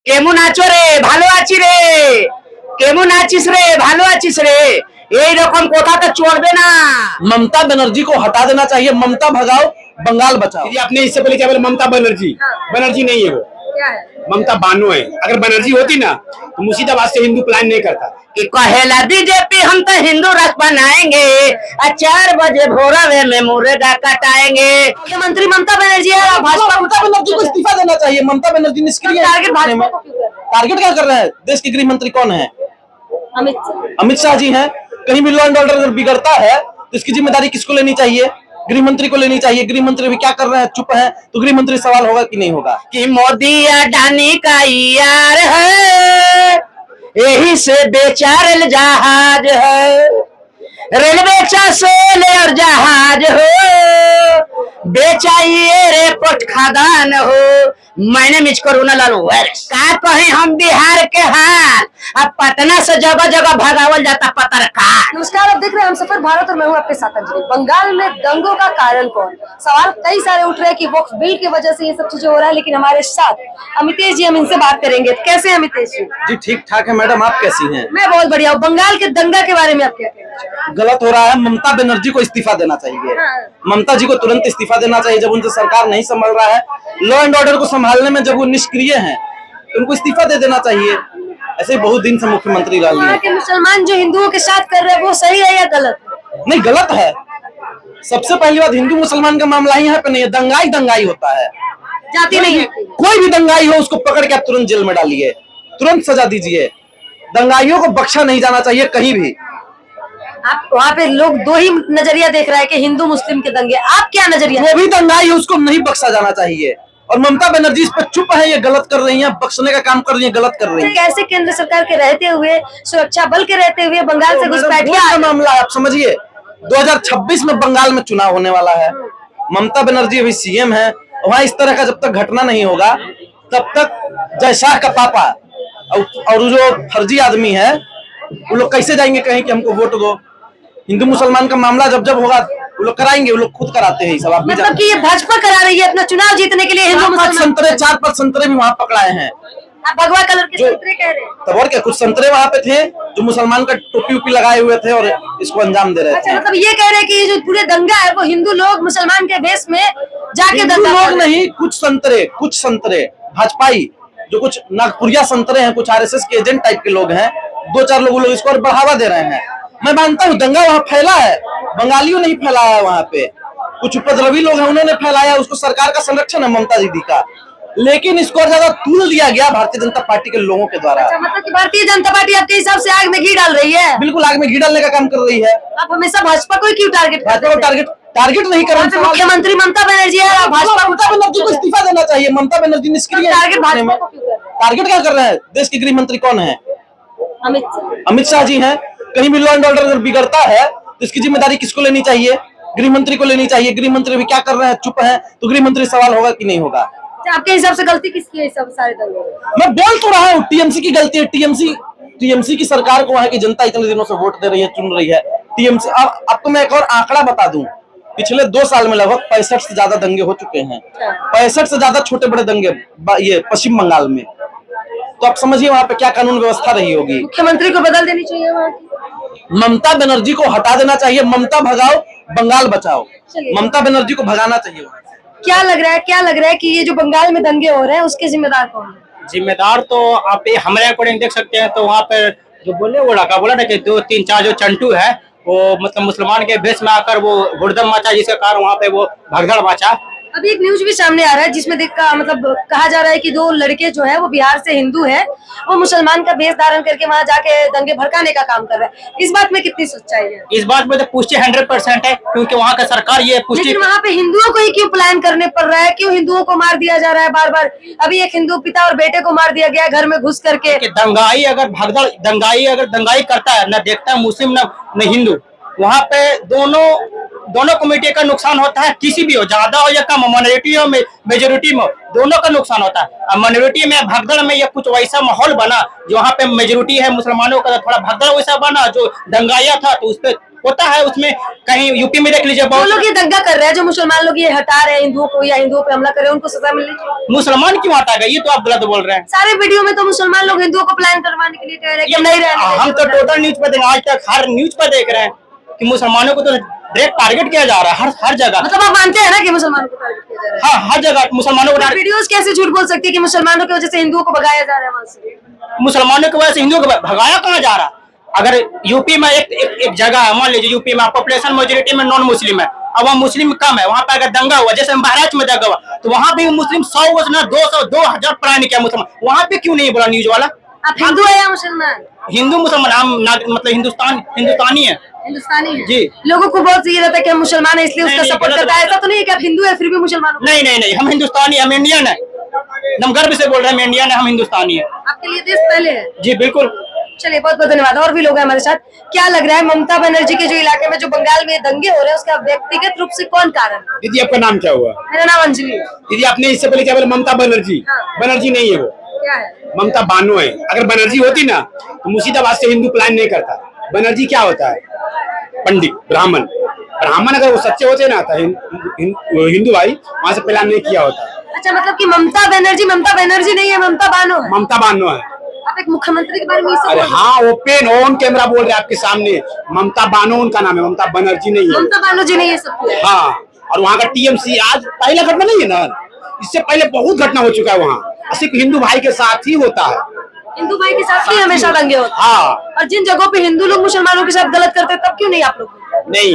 কেমন আছো রে? ভালো আছি রে। কেমন আছিস রে? ভালো আছিস রে? এই রকম কথা তো চলবে না। ममता बनर्जी को हटा देना चाहिए। ममता भगाओ, बंगाल बचाओ। जी आपने इससे पहले क्या बोला? ममता बनर्जी। बनर्जी नहीं है वो, क्या है? ममता बानो है। अगर बनर्जी होती ना तो मुर्शिदाबाद से हिंदू प्लान नहीं करता। कि कहेला बीजेपी हम तो हिंदू राष्ट्र बनाएंगे, 4 बजे भोरवे में मुर्गा कटाएंगे। मुख्यमंत्री ममता बनर्जी है और भाजपा ममता बनर्जी को इस्तीफा देना चाहिए। ममता बनर्जी निष्क्रिय है। टारगेट भाजपा को क्यों कर रहे टारगेट क्या कर रहे हैं? देश के गृह मंत्री कौन है? हैं? अमित शाह। अमित शाह जी हैं। कहीं भी लॉ एंड ऑर्डर अगर बिगड़ता है तो इसकी जिम्मेदारी किसको लेनी चाहिए? गृह मंत्री को लेनी चाहिए। गृह मंत्री भी क्या कर रहे हैं? चुप है। तो गृह मंत्री सवाल होगा कि नहीं होगा? कि मोदी अडानी का यार है, यही से बेचारे जहाज है। रेलवे सेल और जहाज हो, बेचाइए रे पट खदान हो। मैंने मिच करुणा लाल वायरस का कहें हम बिहार के हाल। अब पटना से जगह जगह भगावल जाता पत्रकार। नमस्कार, आप देख रहे हैं हम सफर भारत और मैं हूं आपके साथ अंजलि। बंगाल में दंगों का कारण कौन? सवाल कई सारे उठ रहे हैं कि वक्फ बिल की वजह से ये सब चीजें हो रहा है, लेकिन हमारे साथ अमितेश जी, हम इनसे बात करेंगे। कैसे हैं अमितेश जी? जी ठीक ठाक है मैडम, आप कैसी हैं? मैं बहुत बढ़िया हूँ। बंगाल के दंगा के बारे में आप क्या कहना हैं? गलत हो रहा है। ममता बनर्जी को इस्तीफा देना चाहिए। ममता जी को तुरंत इस्तीफा देना चाहिए। जब उनसे सरकार नहीं संभल रहा है, लॉ एंड ऑर्डर को संभालने में जब वो निष्क्रिय हैं, तो उनको इस्तीफा दे देना चाहिए। ऐसे ही बहुत दिन से मुख्यमंत्री रह वहाँ लिए। के मुसलमान जो हिंदुओं के साथ कर रहे हैं वो सही है या गलत है? नहीं, गलत है। सबसे पहली बात, हिंदू मुसलमान का मामला ही यहाँ पे नहीं है। दंगाई दंगाई होता है। जाति नहीं है। कोई भी दंगाई हो उसको पकड़ के आप तुरंत जेल में डालिए, तुरंत सजा दीजिए। दंगाइयों को बख्शा नहीं जाना चाहिए कहीं भी। आप वहाँ पे लोग दो ही नजरिया देख रहा है कि हिंदू मुस्लिम के दंगे। आप क्या नजरिया? जो भी दंगाई है उसको नहीं बख्शा जाना चाहिए। और ममता बनर्जी इस पर चुप है। ये गलत कर रही है, बख्शने का काम कर रही है, गलत कर रही है। कैसे केंद्र सरकार के रहते हुए, सुरक्षा बल के रहते हुए बंगाल से घुसपैठिया का मामला है, आप समझिए। 2026 में बंगाल में चुनाव होने वाला है। ममता बनर्जी अभी सीएम है। वहां इस तरह का जब तक घटना नहीं होगा तब तक जय शाह का पापा और जो फर्जी आदमी है वो लोग कैसे जाएंगे कहीं कि हमको वोट दो। हिंदू मुसलमान का मामला जब जब होगा वो लोग कराएंगे। वो लोग खुद कराते हैं सब। आप भी मतलब कि ये भाजपा करा रही है अपना चुनाव जीतने के लिए हिंदू मुसलमान। 4-5 संतरे भी वहां पकड़ाए हैं। आप भगवा कलर के संतरे कह रहे हैं? तब और क्या, कुछ संतरे वहां पे थे जो मुसलमान का टोपी उपी लगाए हुए थे और इसको अंजाम दे रहे अच्छा, थे। मतलब ये कह रहे हैं कि ये जो पूरे दंगा है वो हिंदू लोग मुसलमान के भेष में जाके हिंदू दंगा लोग कर रहे हैं। नहीं, कुछ संतरे भाजपाई जो कुछ नागपुरिया संतरे हैं, कुछ आरएसएस के एजेंट टाइप के लोग हैं। 2-4 लोग इसको और बढ़ावा दे रहे हैं। मैं मानता हूँ दंगा वहाँ फैला है, बंगालियों नहीं फैलाया है। वहाँ पे कुछ उपद्रवी लोग हैं, उन्होंने फैलाया। उसको सरकार का संरक्षण है ममता दीदी का, लेकिन इसको और ज्यादा तूल दिया गया भारतीय जनता पार्टी के लोगों के द्वारा। अच्छा, मतलब कि भारतीय जनता पार्टी आपके हिसाब से आग में घी डाल रही है? बिल्कुल आग में घी डालने का काम कर रही है। आप हमेशा भाजपा को ही क्यों टारगेट करते भाजपा को हैं? टारगेट नहीं कर रहे। मुख्यमंत्री ममता बनर्जी है और भाजपा ममता बनर्जी को इस्तीफा देना चाहिए। ममता बनर्जी निष्क्रिय है। टारगेट भाजपा को क्यों कर रहे हैं? टारगेट क्या कर रहे हैं? देश के गृह मंत्री कौन है? अमित शाह। अमित शाह जी हैं। कहीं भी लॉ एंड ऑर्डर अगर बिगड़ता है तो इसकी जिम्मेदारी किसको लेनी चाहिए? गृह मंत्री को लेनी चाहिए। गृह मंत्री भी क्या कर रहे हैं? चुप है। तो गृह मंत्री सवाल होगा कि नहीं होगा? आपके हिसाब से गलती किसकी है? सब सारे दंगे मैं बोल तो रहा हूँ टीएमसी की गलती है। टीएमसी की सरकार को वहां की जनता इतने दिनों से वोट दे रही है, चुन रही है। टीएमसी अब तो मैं एक और आंकड़ा बता दूं। पिछले 2 साल में लगभग 65 से ज्यादा दंगे हो चुके हैं। 65 से ज्यादा छोटे बड़े दंगे ये पश्चिम बंगाल में। तो आप समझिए वहां पे क्या कानून व्यवस्था रही होगी। मुख्यमंत्री को बदल देनी चाहिए वहाँ की। ममता बनर्जी को हटा देना चाहिए। ममता भगाओ, बंगाल बचाओ। चलिए। ममता बनर्जी को भगाना चाहिए। क्या लग रहा है कि ये जो बंगाल में दंगे हो रहे हैं उसके जिम्मेदार कौन है? जिम्मेदार तो आप ये हमारे अकॉर्डिंग देख सकते हैं। तो वहाँ पे जो वो लड़का बोला ना कि 2-3-4 जो चंटू है वो मतलब मुसलमान के भेष में आकर वो हुड़दंग मचा, जिसके कारण वहाँ पे वो भगदड़ मचा। अभी एक न्यूज भी सामने आ रहा है जिसमें मतलब कहा जा रहा है कि 2 लड़के जो है वो बिहार से हिंदू है, वो मुसलमान का भेष धारण करके वहां जाके दंगे भड़काने का काम कर रहा है। इस बात में कितनी सच्चाई है? इस बात में तो पुष्टि 100% है, क्योंकि वहाँ का सरकार ये पुष्टि। लेकिन वहाँ पे हिंदुओं को ही क्यों प्लान करने पड़ रहा है? क्यों हिंदुओं को मार दिया जा रहा है बार बार? अभी एक हिंदू पिता और बेटे को मार दिया गया घर में घुस करके। कि दंगाई अगर दंगाई करता है, न देखता है मुस्लिम न हिंदू, वहाँ पे दोनों कम्युनिटी का नुकसान होता है। किसी भी हो, ज्यादा हो या कम, माइनॉरिटी हो मेजोरिटी में, दोनों का नुकसान होता है। अब माइनॉरिटी में भगदड़ में ये कुछ वैसा माहौल बना जो वहाँ पे मेजोरिटी है मुसलमानों का, थोड़ा भगदड़ वैसा बना जो दंगाया था, तो उस पर होता है उसमें, कहीं यूपी में देख लीजिए जो बहुत लोग ये दंगा कर रहे हैं, जो मुसलमान लोग ये हटा रहे हैं हिंदुओं को या हिंदुओं पे हमला कर रहे हैं, उनको सजा मिलनी चाहिए। मुसलमान क्यों हटा गए, ये तो आप गलत बोल रहे हैं। सारे वीडियो में तो मुसलमान लोग हिंदुओं को प्लान करवाने के लिए कह रहे हैं कि हम नहीं रहने हम तो टोटल न्यूज पर आज तक हर न्यूज पर देख रहे हैं कि मुसलमानों को तो डायरेक्ट टारगेट किया जा रहा है हर जगह। मतलब आप मानते हैं ना कि मुसलमानों को टारगेट किया जा रहा है? हाँ, हर जगह मुसलमानों को टारगेट। वीडियोस कैसे झूठ बोल सकती है कि मुसलमानों की वजह से हिंदुओं को भगाया जा रहा है वहां से? मुसलमानों की वजह से हिंदुओं को भगाया कहाँ जा रहा? अगर यूपी में एक जगह है, मान लीजिए यूपी में पॉपुलेशन मेजोरिटी में नॉन मुस्लिम है, अब वहाँ मुस्लिम कम है, वहाँ पे अगर दंगा हुआ जैसे महाराष्ट्र में दंगा हुआ तो वहाँ पे मुस्लिम 100 ना 200 2000 प्राणी क्या मुसलमान, वहाँ पे क्यों नहीं बोला न्यूज वाला? आप हिंदू है या मुसलमान? हिंदू मुसलमान हम मतलब हिंदुस्तानी है हिंदुस्तानी है जी। लोगों को बहुत ये रहता है कि हम मुसलमान है इसलिए उसका नहीं, सपोर्ट गलत करता है। ऐसा तो नहीं है कि आप हिंदू है फिर भी मुसलमान हो? नहीं, हम हिंदुस्तानी, हम इंडियन है, हम गर्व से बोल रहे हैं, हम इंडियन है, हम हिंदुस्तानी है। आपके लिए देश पहले है? जी बिल्कुल। चलिए बहुत बहुत धन्यवाद। और भी लोग हैं हमारे साथ। क्या लग रहा है ममता बनर्जी के जो इलाके में जो बंगाल में दंगे हो रहे हैं उसका व्यक्तिगत रूप से कौन कारण है? दीदी आपका नाम क्या हुआ? मेरा नाम अंजलि है। दीदी आपने इससे पहले क्या बोला? ममता बनर्जी। हाँ। बनर्जी नहीं है वो, क्या है? ममता बानो है। अगर बनर्जी होती ना तो मुर्शिदाबाद से हिंदू प्लान नहीं करता। बनर्जी क्या होता है? पंडित, ब्राह्मण। ब्राह्मण अगर वो सच्चे होते ना तो हिंदू भाई वहां से प्लान नहीं किया होता। अच्छा मतलब कि ममता बनर्जी नहीं है, ममता बानो है। ममता बानो है। आप एक मुख्यमंत्री के बारे में ये सब अरे बोल रहे हैं। हाँ, ओपन ऑन कैमरा बोल रहे हैं आपके सामने। ममता बानो उनका नाम है, ममता बनर्जी नहीं है। ममता बानो जी ने ये सब किया है। हाँ, और वहाँ का टीएमसी आज पहला घटना नहीं है ना, इससे पहले बहुत घटना हो चुका है वहाँ। सिर्फ हिंदू भाई के साथ ही होता है। हिंदू भाई के साथ ही हमेशा दंगे होते हैं। हाँ और जिन जगहों पे हिंदू लोग मुसलमानों के साथ गलत करते हैं तब क्यों नहीं आप लोग? नहीं,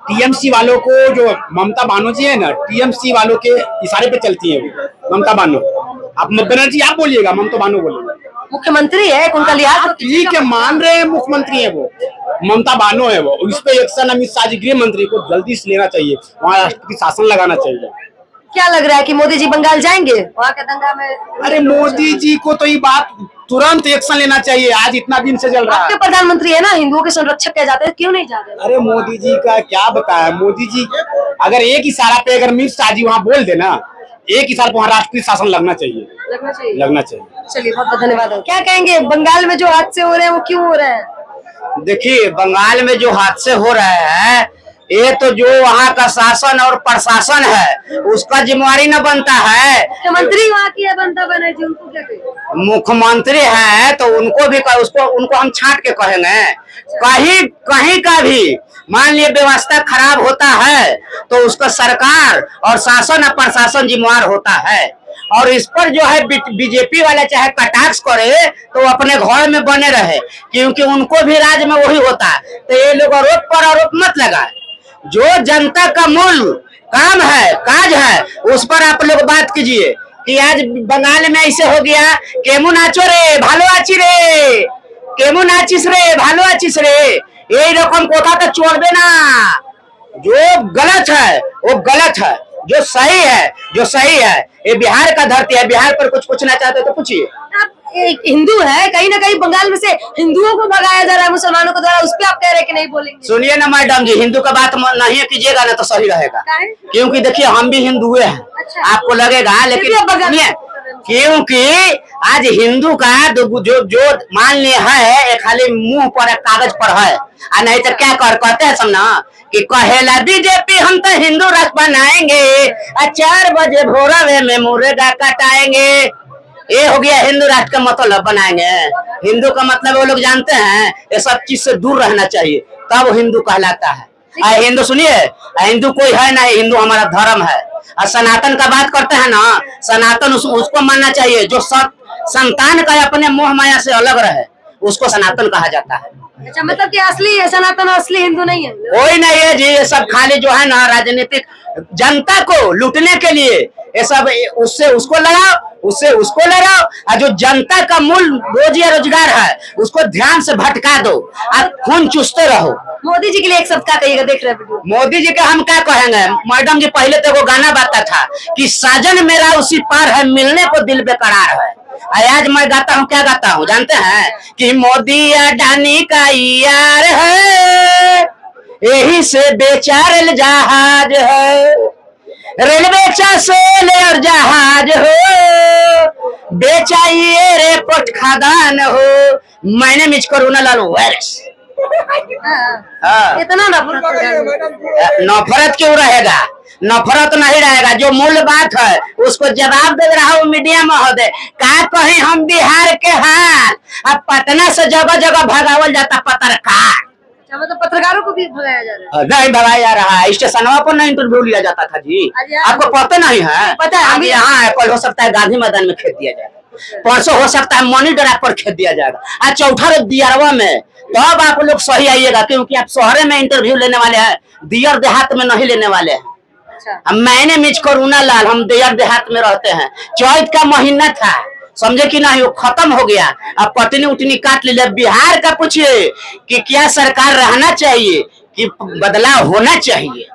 टीएमसी वालों को जो ममता बानो जी है ना, टीएमसी वालों के इशारे पे चलती है वो ममता बानो। आप बनर्जी आप बोलिएगा, ममता बानो बोलिएगा। मुख्यमंत्री है, उनका लिहाज तो ठीक है, मान रहे हैं मुख्यमंत्री है वो, ममता बानो है वो। इस पे एक्शन अमित शाह जी गृह मंत्री को जल्दी से लेना चाहिए, वहाँ राष्ट्रपति शासन लगाना चाहिए। क्या लग रहा है कि मोदी जी बंगाल जाएंगे वहाँ के दंगा में? अरे मोदी जी को तो ये बात तुरंत एक्शन लेना चाहिए, आज इतना दिन से चल रहा आपके है। प्रधानमंत्री है ना, हिंदुओं के संरक्षक कहे जाते हैं, क्यों नहीं जाते? अरे मोदी जी का क्या बताया, मोदी जी अगर एक इशारा पे अगर अमित शाह जी वहाँ बोल देना, एक इशारा पे वहाँ राष्ट्रपति शासन लगना चाहिए, लगना चाहिए। लगना चाहिए। चलिए बहुत बहुत धन्यवाद। क्या कहेंगे बंगाल में जो हादसे हो रहे हैं वो क्यों हो रहे हैं? देखिए, बंगाल में जो हादसे हो रहे हैं ये तो जो वहाँ का शासन और प्रशासन है उसका जिम्मेवारी न बनता है। मुख्यमंत्री वहाँ की है ममता बनर्जी, उनको क्या कहें? मुख्यमंत्री है तो उनको भी उनको हम छांट के कहेंगे। कहीं कहीं का भी मान लिया व्यवस्था खराब होता है तो उसका सरकार और शासन और प्रशासन जिम्मेवार होता है। और इस पर जो है बीजेपी वाले चाहे कटाक्ष करे तो अपने घर में बने रहे, क्योंकि उनको भी राज में वही होता है। तो ये लोग आरोप पर आरोप मत लगाए, जो जनता का मूल काम है काज है उस पर आप लोग बात कीजिए कि आज बंगाल में ऐसे हो गया, केमू नाचो रे भालो आची रे, केमू नाचिस रे भालो आचिस रे, यही रकम कोथा तो छोड़बे ना। जो गलत है वो गलत है, जो सही है। ये बिहार का धरती है, बिहार पर कुछ पूछना चाहते हो तो पूछिए। आप एक हिंदू है, कहीं ना कहीं बंगाल में से हिंदुओं को भगाया जा रहा है मुसलमानों को द्वारा, उस पर आप कह रहे हैं कि नहीं बोलेंगे? सुनिए ना मैडम जी, हिंदू का बात नहीं कीजिएगा ना तो सही रहेगा, काहे? क्योंकि देखिए हम भी हिंदू हैं। अच्छा। आपको लगेगा, लेकिन सुनिए, क्योंकि आज हिंदू का जो मान लिया है एक खाली मुंह पर एक कागज पर है, और नहीं तो क्या कहते हैं सब ना कि कहेला बीजेपी हम तो हिंदू राष्ट्र बनाएंगे, 4 बजे भोरवे में मुर्गा कटाएंगे। ये हो गया हिंदू राष्ट्र का मतलब बनाएंगे। हिंदू का मतलब वो लोग जानते हैं, ये सब चीज से दूर रहना चाहिए तब हिंदू कहलाता है। हिंदू सुनिए, हिंदू कोई है नहीं, हिंदू हमारा धर्म है। और सनातन का बात करते हैं ना, सनातन उसको मानना चाहिए जो संतान का अपने मोह माया से अलग रहे, उसको सनातन कहा जाता है। अच्छा मतलब कि असली है सनातन, असली हिंदू नहीं है? कोई नहीं है जी, ये सब खाली जो है ना राजनीतिक जनता को लूटने के लिए ये सब, उससे उसको लड़ाओ, उससे उसको लड़ाओ, और जो जनता का मूल रोजी रोजगार है उसको ध्यान से भटका दो, आप खून चूसते रहो। मोदी जी के लिए एक शब्द क्या कहिएगा? देख रहे वीडियो। मोदी जी का हम क्या कहेंगे मैडम जी, पहले तो वो गाना बाता था कि साजन मेरा उसी पार है, मिलने को दिल बेकरार है। आज मैं गाता हूँ, क्या गाता हूँ जानते हैं? कि मोदी अडानी का यार है, यही से बेचारे जहाज है, रेलवे चासेल और जहाज हो, बेचाइए रे पोट खादान हो। मैंने मिच कोरोना लाल वायरस हाँ। इतना नफरत हो गया। नफरत क्यों रहेगा? नफरत नहीं रहेगा। जो मूल बात है उसको जवाब दे रहा हूँ मीडिया महोदय। का कहीं हम बिहार के हाल, अब पटना से जगह जगह भगावल जाता पत्रकार। अच्छा, मतलब पत्रकारों को भी भगाया जा रहा है। नहीं भगाया जा रहा है, स्टेशनवा पर नहीं इंटरव्यू लिया जाता था जी। अरे आपको पता नहीं है? पता है, अभी यहाँ है, कल हो सकता है गांधी मैदान में खेत दिया जाएगा, परसों हो सकता है मनी ड्राइव पर खेत दिया जाएगा, आज चौथा रोज दियारवा में। तो अब आप लोग सही आइएगा, क्योंकि आप शहरे में इंटरव्यू लेने वाले हैं, दियर देहात में नहीं लेने वाले हैं। अच्छा, मैंने मिज करुणा लाल, हम दियर देहात में रहते हैं। चौथ का महीना था, समझे कि नहीं, वो खत्म हो गया। अब पटनी उटनी काट लीजिए। बिहार का पूछिए कि क्या सरकार रहना चाहिए कि बदलाव होना चाहिए।